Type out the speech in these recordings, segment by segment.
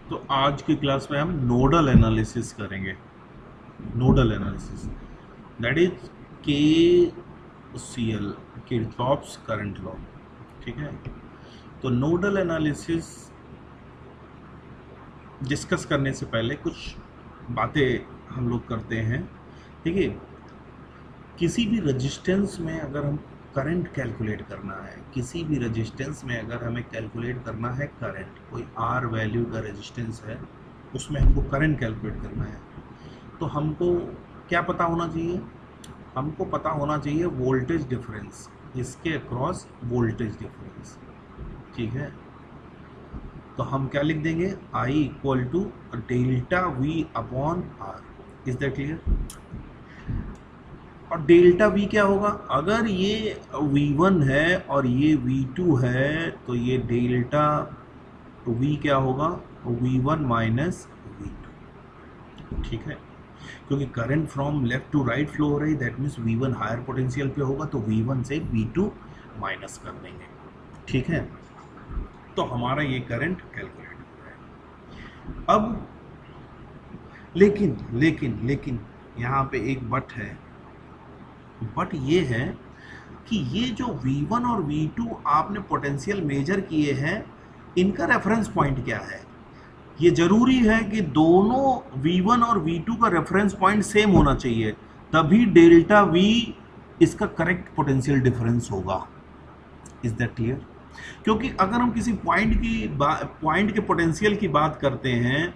तो आज की क्लास में हम नोडल एनालिसिस करेंगे। Nodal analysis that is K C L, Kirchhoff's current law. ठीक है, तो नोडल एनालिसिस डिस्कस करने से पहले कुछ बातें हम लोग करते हैं। ठीक है, किसी भी रेजिस्टेंस में अगर हम करंट कैलकुलेट करना है, किसी भी रेजिस्टेंस में अगर हमें कैलकुलेट करना है करंट, कोई आर वैल्यू का रेजिस्टेंस है उसमें हमको करंट कैलकुलेट करना है, तो हमको क्या पता होना चाहिए? हमको पता होना चाहिए वोल्टेज डिफरेंस, इसके अक्रॉस वोल्टेज डिफरेंस। ठीक है, तो हम क्या लिख देंगे? I equal to delta V upon R. Is that clear? और डेल्टा वी क्या होगा? अगर ये V1 है और ये V2 है तो ये डेल्टा V क्या होगा? V1 minus V2। ठीक है, क्योंकि current from left to right flow हो रही, that means V1 higher potential पे होगा, तो V1 से V2 माइनस कर देंगे। ठीक है, तो हमारा ये करंट कैलकुलेट हो रहा है। अब लेकिन लेकिन लेकिन यहाँ पे एक बट है। बट ये है कि ये जो V1 और V2 आपने पोटेंशियल मेजर किए हैं, इनका रेफरेंस पॉइंट क्या है? ये जरूरी है कि दोनों V1 और V2 का रेफरेंस पॉइंट सेम होना चाहिए, तभी डेल्टा V इसका करेक्ट पोटेंशियल डिफरेंस होगा। Is that clear? क्योंकि अगर हम किसी पॉइंट के पोटेंशियल की बात करते हैं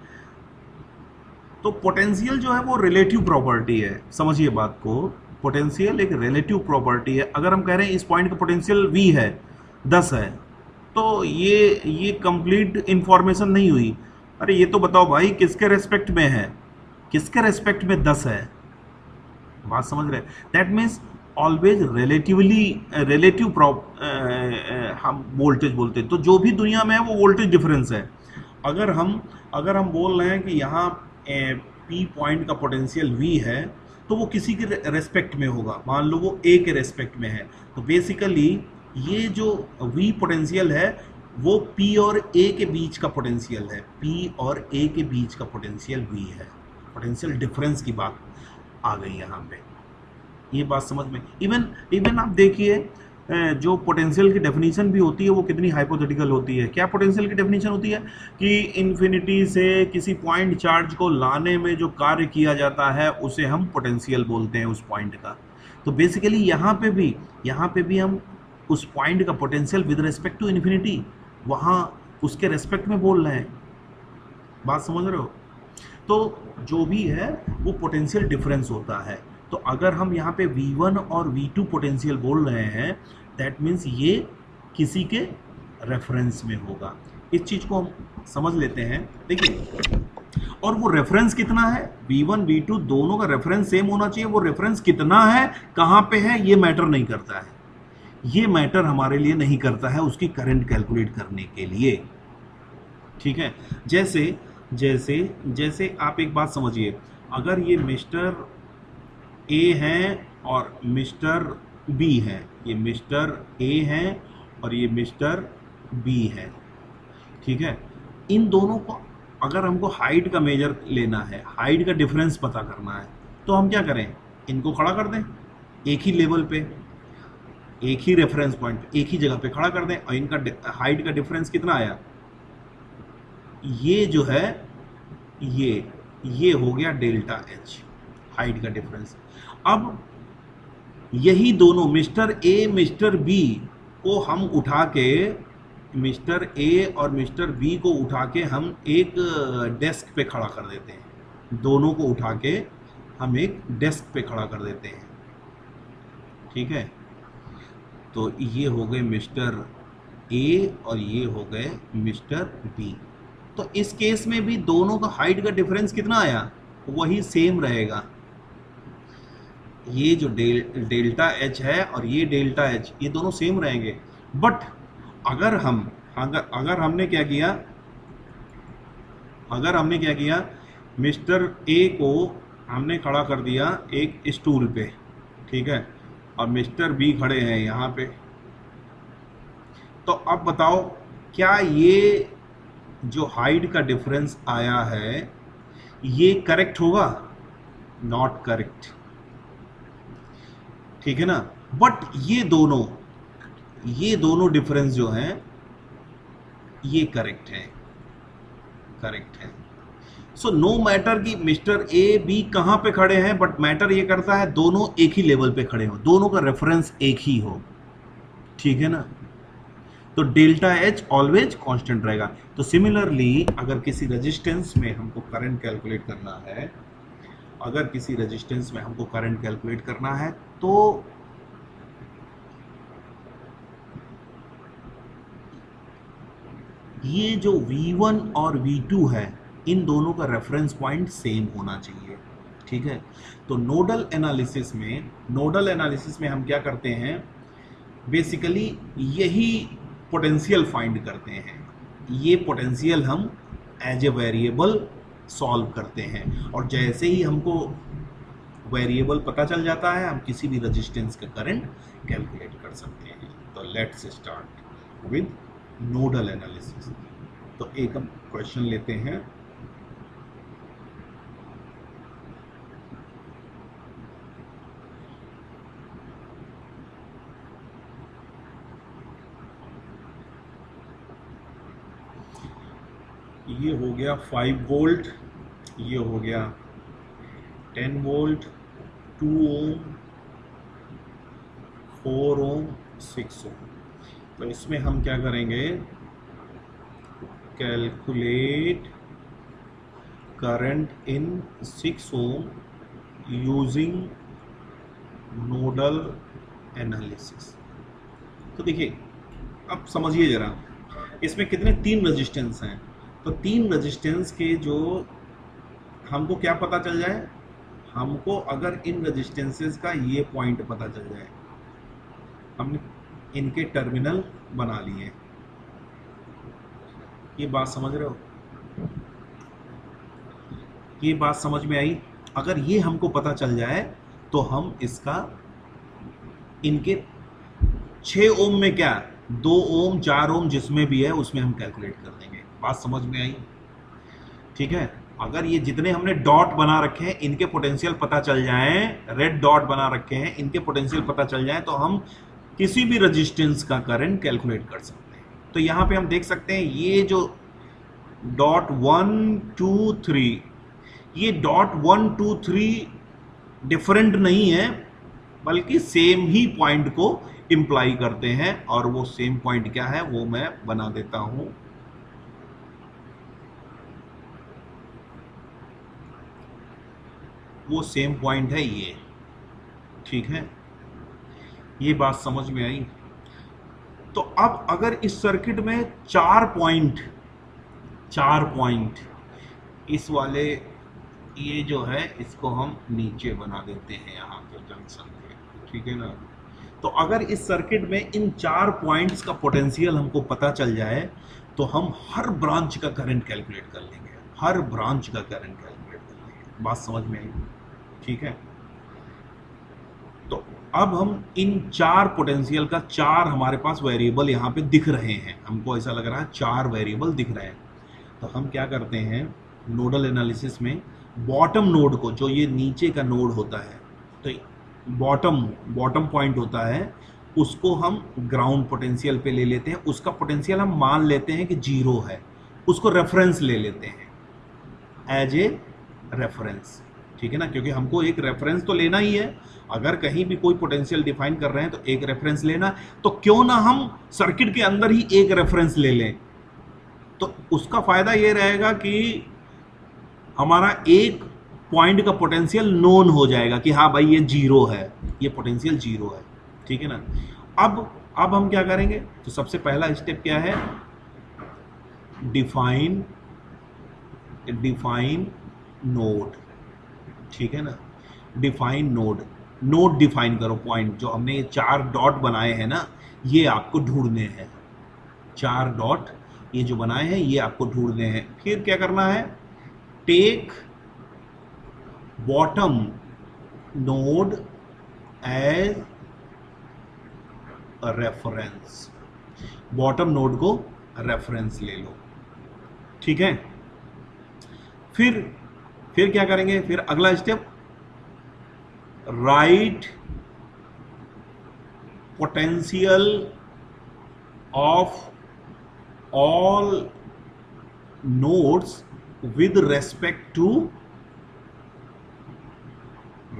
तो पोटेंशियल जो है वो रिलेटिव प्रॉपर्टी है। समझिए बात को, पोटेंशियल एक रिलेटिव प्रॉपर्टी है। अगर हम कह रहे हैं इस पॉइंट का पोटेंशियल V है, 10 है, तो ये कंप्लीट इंफॉर्मेशन नहीं हुई। अरे ये तो बताओ भाई किसके रेस्पेक्ट में है, किसके रेस्पेक्ट में 10 है? बात समझ रहे? That means always relatively relative हम वोल्टेज बोलते हैं, तो जो भी दुनिया में है वो वोल्टेज डिफरेंस है। अगर हम बोल रहे हैं कि यहाँ P पॉइंट का पोटेंशियल V है, तो वो किसी के रेस्पेक्ट में होगा। मान लो वो A के रेस्पेक्ट में है, तो बेसिकली ये जो V पोटेंशियल है वो P और A के बीच का पोटेंशियल है, P और A के बीच का पोटेंशियल V है। पोटेंशियल डिफरेंस की बात आ गई यहाँ पे, ये बात समझ में। इवन इवन आप देखिए, जो पोटेंशियल की डेफिनेशन भी होती है वो कितनी हाइपोथेटिकल होती है। क्या पोटेंशियल की डेफिनेशन होती है? कि इन्फिनिटी से किसी पॉइंट चार्ज को लाने में जो कार्य किया जाता है उसे हम पोटेंशियल बोलते हैं, उस पॉइंट का। तो बेसिकली यहाँ पे भी हम उस पॉइंट का potential with respect to infinity वहाँ उसके रेस्पेक्ट में बोल रहे हैं। बात समझ रहे हो? तो जो भी है वो पोटेंशियल डिफरेंस होता है। तो अगर हम यहाँ पे V1 और V2 पोटेंशियल बोल रहे हैं, दैट मीन्स ये किसी के रेफरेंस में होगा। इस चीज को हम समझ लेते हैं। देखिए, और वो रेफरेंस कितना है? V1 V2 दोनों का रेफरेंस सेम होना चाहिए। वो रेफरेंस कितना है, कहाँ पे है, ये मैटर नहीं करता है। ये मैटर हमारे लिए नहीं करता है उसकी करंट कैलकुलेट करने के लिए। ठीक है, जैसे जैसे जैसे आप एक बात समझिए, अगर ये मिस्टर ए हैं और मिस्टर बी हैं, ये मिस्टर ए हैं और ये मिस्टर बी है। ठीक है, इन दोनों को अगर हमको हाइट का मेजर लेना है, हाइट का डिफरेंस पता करना है, तो हम क्या करें? इनको खड़ा कर दें एक ही लेवल पे, एक ही रेफरेंस पॉइंट पे, एक ही जगह पे खड़ा कर दें, और इनका हाइट का डिफरेंस कितना आया? ये जो है ये हो गया डेल्टा एच, हाइट का डिफरेंस। अब यही दोनों मिस्टर ए मिस्टर बी को हम उठा के, मिस्टर ए और मिस्टर बी को उठा के हम एक डेस्क पे खड़ा कर देते हैं। दोनों को उठा के हम एक डेस्क पे खड़ा कर देते हैं। ठीक है, तो ये हो गए मिस्टर ए और ये हो गए मिस्टर बी। तो इस केस में भी दोनों का हाइट का डिफरेंस कितना आया? वही सेम रहेगा। ये जो डेल्टा एच है और ये डेल्टा एच, ये दोनों सेम रहेंगे। बट अगर हमने क्या किया, मिस्टर ए को हमने खड़ा कर दिया एक स्टूल पे, ठीक है, और मिस्टर बी खड़े हैं यहाँ पे। तो अब बताओ, क्या ये जो हाइट का डिफरेंस आया है ये करेक्ट होगा? नॉट करेक्ट, ठीक है ना। बट ये दोनों डिफरेंस जो हैं ये करेक्ट है, करेक्ट है। सो नो मैटर कि मिस्टर ए बी कहां पे खड़े हैं, बट मैटर ये करता है दोनों एक ही लेवल पे खड़े हो, दोनों का रेफरेंस एक ही हो, ठीक है ना। तो डेल्टा एच ऑलवेज कांस्टेंट रहेगा। तो सिमिलरली अगर किसी रेजिस्टेंस में हमको करंट कैलकुलेट करना है, अगर किसी रेजिस्टेंस में हमको करंट कैलकुलेट करना है तो ये जो V1 और V2 है इन दोनों का रेफरेंस पॉइंट सेम होना चाहिए, ठीक है। तो नोडल एनालिसिस में हम क्या करते हैं, बेसिकली यही पोटेंशियल फाइंड करते हैं, ये पोटेंशियल हम एज ए वेरिएबल सॉल्व करते हैं, और जैसे ही हमको वेरिएबल पता चल जाता है हम किसी भी रेजिस्टेंस का करंट कैलकुलेट कर सकते हैं। तो let's start with nodal analysis. तो एक हम क्वेश्चन लेते हैं। ये हो गया 5 वोल्ट, ये हो गया 10 वोल्ट, 2 ओम, 4 ओम, 6 ओम। तो इसमें हम क्या करेंगे, calculate current in 6 ohm using nodal analysis. तो देखिए अब समझिए जरा, इसमें कितने 3 रेजिस्टेंस हैं। तो 3 रेजिस्टेंस के जो हमको क्या पता चल जाए, हमको अगर इन रेजिस्टेंसेस का ये पॉइंट पता चल जाए, हमने इनके टर्मिनल बना लिए, ये बात समझ रहे हो, ये बात समझ में आई। अगर ये हमको पता चल जाए तो हम इसका इनके 6 ओम में क्या 2 ओम 4 ओम जिसमें भी है उसमें हम कैलकुलेट कर देंगे। बात समझ में आई, ठीक है। अगर ये जितने हमने डॉट बना रखे हैं इनके पोटेंशियल पता चल जाए, रेड डॉट बना रखे हैं इनके पोटेंशियल पता चल जाए, तो हम किसी भी रेजिस्टेंस का करंट कैलकुलेट कर सकते हैं। तो यहां पे हम देख सकते हैं ये जो डॉट 1 2 3, ये डॉट 1 2 3 डिफरेंट नहीं है बल्कि सेम ही पॉइंट को इंप्लाई करते हैं, और वो सेम पॉइंट क्या है वो मैं बना देता हूं। वो सेम पॉइंट है ये, ठीक है। ये बात समझ में आई। तो अब अगर इस सर्किट में 4 पॉइंट इस वाले ये जो है इसको हम नीचे बना देते हैं यहाँ पे जंक्शन पे, ठीक है ना। तो अगर इस सर्किट में इन 4 पॉइंट्स का पोटेंशियल हमको पता चल जाए तो हम हर ब्रांच का करंट कैलकुलेट कर लेंगे, हर ब्रांच का करंट कैलकुलेट कर लेंगे। बात समझ में आई, ठीक है। तो अब हम इन 4 पोटेंशियल का 4 हमारे पास वेरिएबल यहाँ पे दिख रहे हैं, हमको ऐसा लग रहा है 4 वेरिएबल दिख रहे हैं। तो हम क्या करते हैं नोडल एनालिसिस में, बॉटम नोड को, जो ये नीचे का नोड होता है, तो बॉटम पॉइंट होता है, उसको हम ग्राउंड पोटेंशियल पे ले लेते हैं, उसका पोटेंशियल हम मान लेते हैं कि 0 है, उसको रेफरेंस ले लेते हैं एज ए रेफरेंस, ठीक है ना। क्योंकि हमको एक रेफरेंस तो लेना ही है, अगर कहीं भी कोई पोटेंशियल डिफाइन कर रहे हैं तो एक रेफरेंस लेना, तो क्यों ना हम सर्किट के अंदर ही एक रेफरेंस ले लें। तो उसका फायदा ये रहेगा कि हमारा एक पॉइंट का पोटेंशियल नोन हो जाएगा कि हाँ भाई ये 0 है, ये पोटेंशियल 0 है, ठीक है ना। अब हम क्या करेंगे, तो सबसे पहला स्टेप क्या है, डिफाइन नोड, ठीक है ना। डिफाइन नोड डिफाइन करो, पॉइंट जो हमने ये 4 डॉट बनाए हैं ना, ये आपको ढूंढने हैं, 4 डॉट ये जो बनाए हैं ये आपको ढूंढने हैं। फिर क्या करना है, take bottom node as reference, bottom node को रेफरेंस ले लो, ठीक है। फिर क्या करेंगे, फिर अगला step, write potential of all nodes with respect to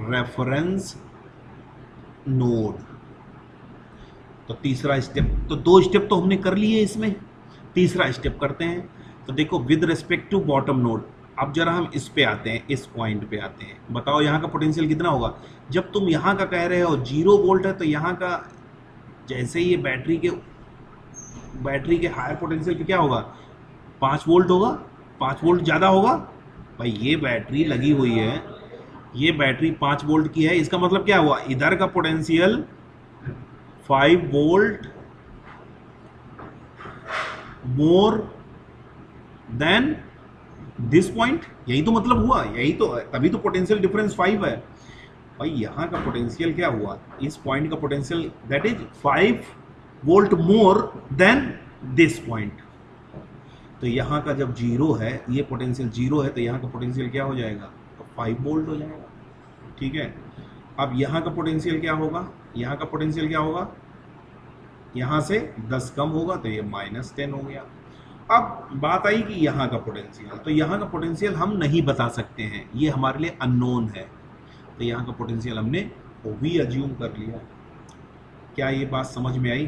reference node. तो तीसरा स्टेप, तो 2 स्टेप तो हमने कर लिए इसमें, तीसरा स्टेप करते हैं। तो देखो with respect to bottom node, अब जरा हम इस पे आते हैं, इस पॉइंट पे आते हैं। बताओ यहाँ का पोटेंशियल कितना होगा। जब तुम यहाँ का कह रहे हो 0 वोल्ट है, तो यहाँ का जैसे ही ये बैटरी के हायर पोटेंशियल पे क्या होगा, 5 वोल्ट होगा। 5 वोल्ट ज़्यादा होगा भाई, ये बैटरी लगी हुई है, ये बैटरी 5 वोल्ट की है, इसका मतलब क्या हुआ, इधर का potential 5 volt more than this point. यही तो मतलब हुआ, यही तो, तभी तो पोटेंशियल डिफरेंस 5 है भाई। यहां का पोटेंशियल क्या हुआ, इस पॉइंट का potential that is 5 volt more than this point. तो यहां का जब 0 है, ये पोटेंशियल 0 है, तो यहां का पोटेंशियल क्या हो जाएगा, तो 5 वोल्ट हो जाएगा। ठीक है। अब यहाँ का पोटेंशियल क्या होगा, यहाँ का पोटेंशियल क्या होगा, यहाँ से 10 कम होगा, तो ये -10 हो गया। अब बात आई कि यहाँ का पोटेंशियल, तो यहाँ का पोटेंशियल हम नहीं बता सकते हैं, ये हमारे लिए अननोन है। तो यहाँ का पोटेंशियल हमने भी अज्यूम कर लिया। क्या ये बात समझ में आई।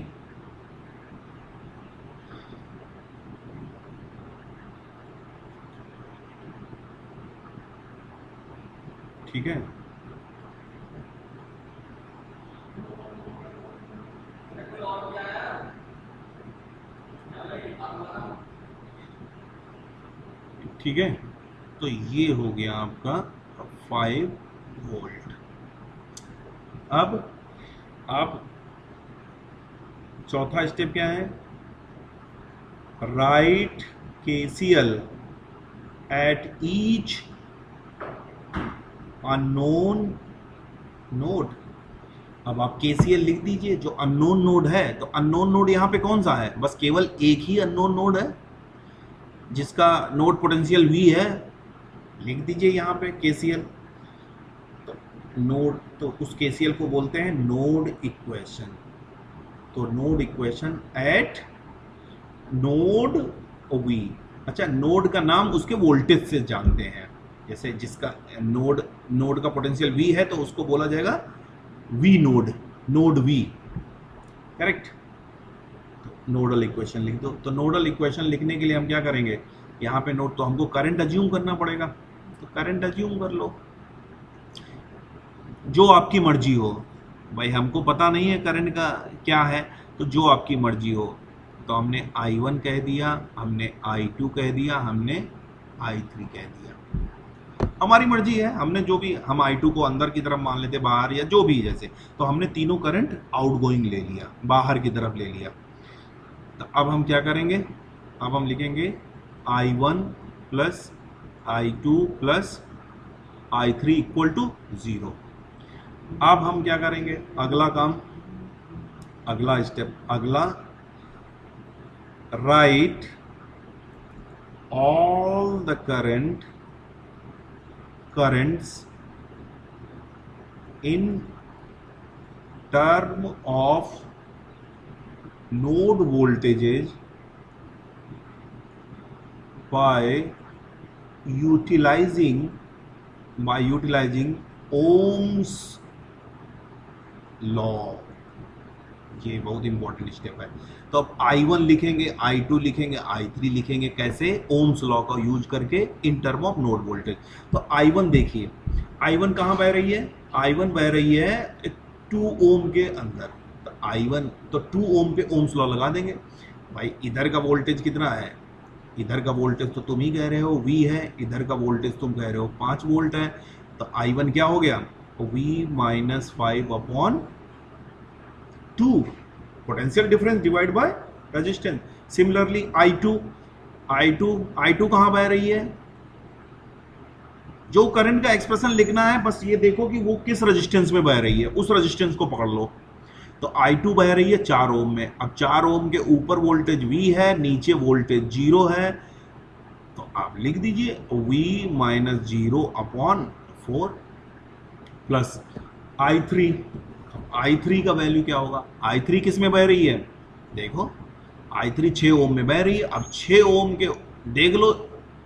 ठीक है। ठीक है, तो ये हो गया आपका 5 वोल्ट। अब चौथा स्टेप क्या है, right KCL at each unknown node. अब आप KCL लिख दीजिए, जो अननोन नोड है, तो अननोन नोड यहाँ पे कौन सा है, बस केवल एक ही अननोन नोड है जिसका नोड पोटेंशियल V है। लिख दीजिए यहाँ पे KCL, तो नोड, तो उस KCL को बोलते हैं नोड इक्वेशन। तो node equation eight node V। अच्छा, नोड का नाम उसके वोल्टेज से जानते हैं, जैसे जिसका नोड का पोटेंशियल V है, तो उसको बोला जाएगा V node V, correct. Nodal equation लिख दो। तो नोडल इक्वेशन लिखने के लिए हम क्या करेंगे, यहाँ पे नोड, तो हमको करंट अज्यूम करना पड़ेगा, तो करंट अज्यूम कर लो, जो आपकी मर्जी हो भाई, हमको पता नहीं है करंट का क्या है, तो जो आपकी मर्जी हो। तो हमने I1 कह दिया, हमने I2 कह दिया, हमने I3 कह दिया, हमारी मर्जी है। हमने जो भी, हम I2 को अंदर की तरफ मान लेते, बाहर, या जो भी, जैसे, तो हमने तीनों करंट आउटगोइंग ले लिया, बाहर की तरफ ले लिया। तो अब हम क्या करेंगे, अब हम लिखेंगे I1 plus I2 plus I3 equal to 0। अब हम क्या करेंगे, अगला काम, अगला स्टेप, अगला, right all the currents in term of node voltages by utilizing Ohm's law। ये बहुत इंपॉर्टेंट स्टेप है। तो अब I1 लिखेंगे, I2 लिखेंगे, I3 लिखेंगे, कैसे, ओम्स लॉ का यूज करके in term of node voltage. तो I1 देखिए, I1 कहाँ बह रही है, I1 बह रही है 2 ओम के अंदर। तो I1, तो 2 ओम पे ओम्स लॉ लगा देंगे भाई। इधर का वोल्टेज कितना है, इधर का वोल्टेज तो तुम ही कह रहे हो V है, इधर का वोल्टेज तुम कह रहे हो 5 वोल्ट है। तो I1 क्या हो गया, V minus 5/2, potential difference divide by resistance. Similarly I2 कहाँ बह रही है, जो करंट का एक्सप्रेशन लिखना है, बस ये देखो कि वो किस रेजिस्टेंस में बह रही है, उस रेजिस्टेंस को पकड़ लो। तो I2 बह रही है 4 ओम में। अब 4 ओम के ऊपर वोल्टेज V है, नीचे वोल्टेज 0 है, आप लिख दीजिए v minus 0/4 plus I3। I3 का वैल्यू क्या होगा? I3 किस में बह रही है? देखो I3 6 ओम में बह रही है। अब 6 ओम के देख लो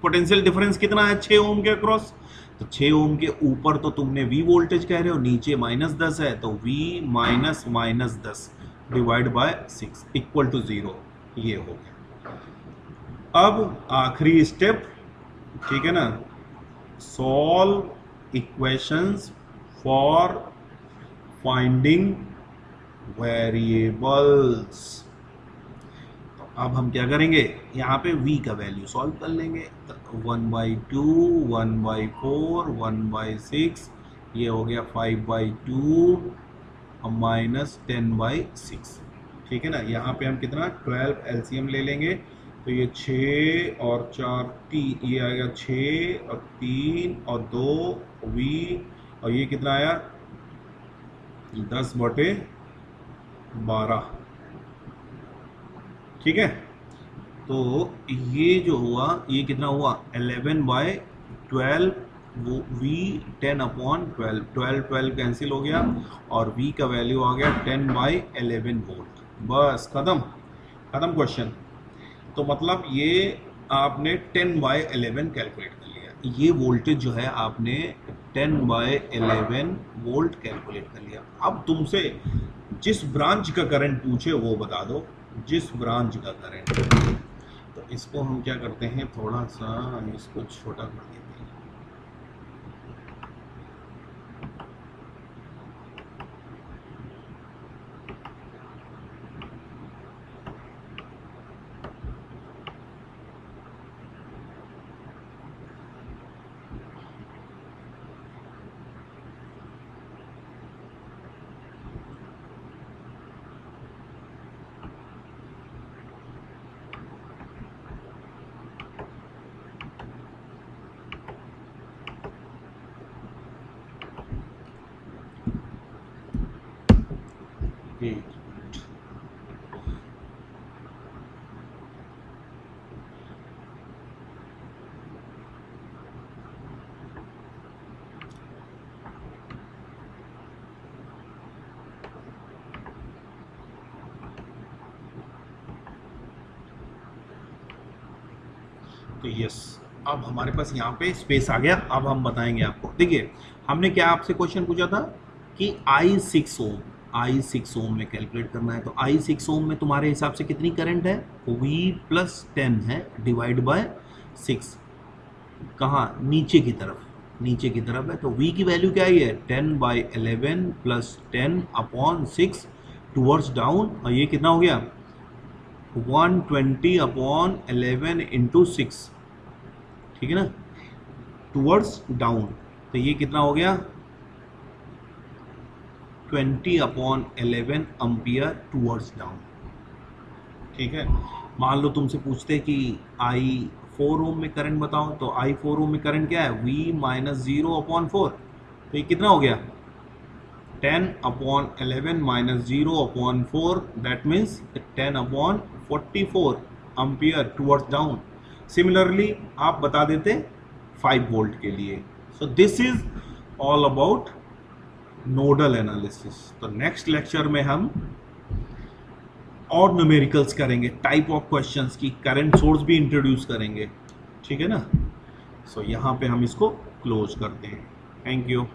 पोटेंशियल डिफरेंस कितना है 6 ओम के अक्रॉस। तो 6 ओम के ऊपर तो तुमने V वोल्टेज कह रहे हो, नीचे -10 है, तो V minus -10 divide by 6 equal to 0। ये हो गया। अब आखिरी स्टेप, ठीक है ना, solve equations for finding variables. तो अब हम क्या करेंगे, यहाँ पे v का वैल्यू सॉल्व कर लेंगे। 1/2, 1/4, 1/6, ये हो गया 5/2 माइनस 10/6। ठीक है ना, यहाँ पे हम कितना 12 एलसीएम ले लेंगे, तो ये 6 और 4 3, ये आएगा 6 और 3 और 2 v, और ये कितना आया 10/12। ठीक है, तो ये जो हुआ ये कितना हुआ 11/12, वो v 10/12, 12 कैंसिल हो गया और v का वैल्यू आ गया 10/11 वोल्ट। बस खत्म क्वेश्चन। तो मतलब ये आपने 10/11 कैलकुलेट कर लिया। ये वोल्टेज जो है आपने 10/11 वोल्ट कैलकुलेट कर लिया। अब तुमसे जिस ब्रांच का करंट पूछे वो बता दो, जिस ब्रांच का करंट। तो इसको हम क्या करते हैं, थोड़ा सा हम इसको छोटा कर देते हैं। तो यस, अब हमारे पास यहाँ पे स्पेस आ गया। अब हम बताएंगे आपको। देखिए हमने क्या आपसे क्वेश्चन पूछा था कि I6 ओम में कैलकुलेट करना है। तो I6 ओम में तुम्हारे हिसाब से कितनी करंट है? V+10 है डिवाइड बाय 6। कहाँ? नीचे की तरफ है। तो V की वैल्यू क्या आई है 10/11 प्लस 10/6 टूवर्ड्स डाउन, और ये कितना हो गया 120/11 इंटू 6। ठीक है ना, टूवर्ड्स डाउन, तो ये कितना हो गया 20/11 एम्पियर टूवर्ड्स डाउन। ठीक है, मान लो तुमसे पूछते कि I4 ओम में करंट बताओ, तो I4 ओम में करंट क्या है V माइनस 0/4, तो ये कितना हो गया 10/11 minus 0/4, that means 10/44 ampere towards down. Similarly आप बता देते 5 वोल्ट के लिए। So this is all about nodal analysis. तो नेक्स्ट लेक्चर में हम और न्यूमेरिकल्स करेंगे, टाइप ऑफ क्वेश्चंस की, करंट सोर्स भी इंट्रोड्यूस करेंगे। ठीक है ना, सो यहाँ पे हम इसको क्लोज करते हैं। Thank you.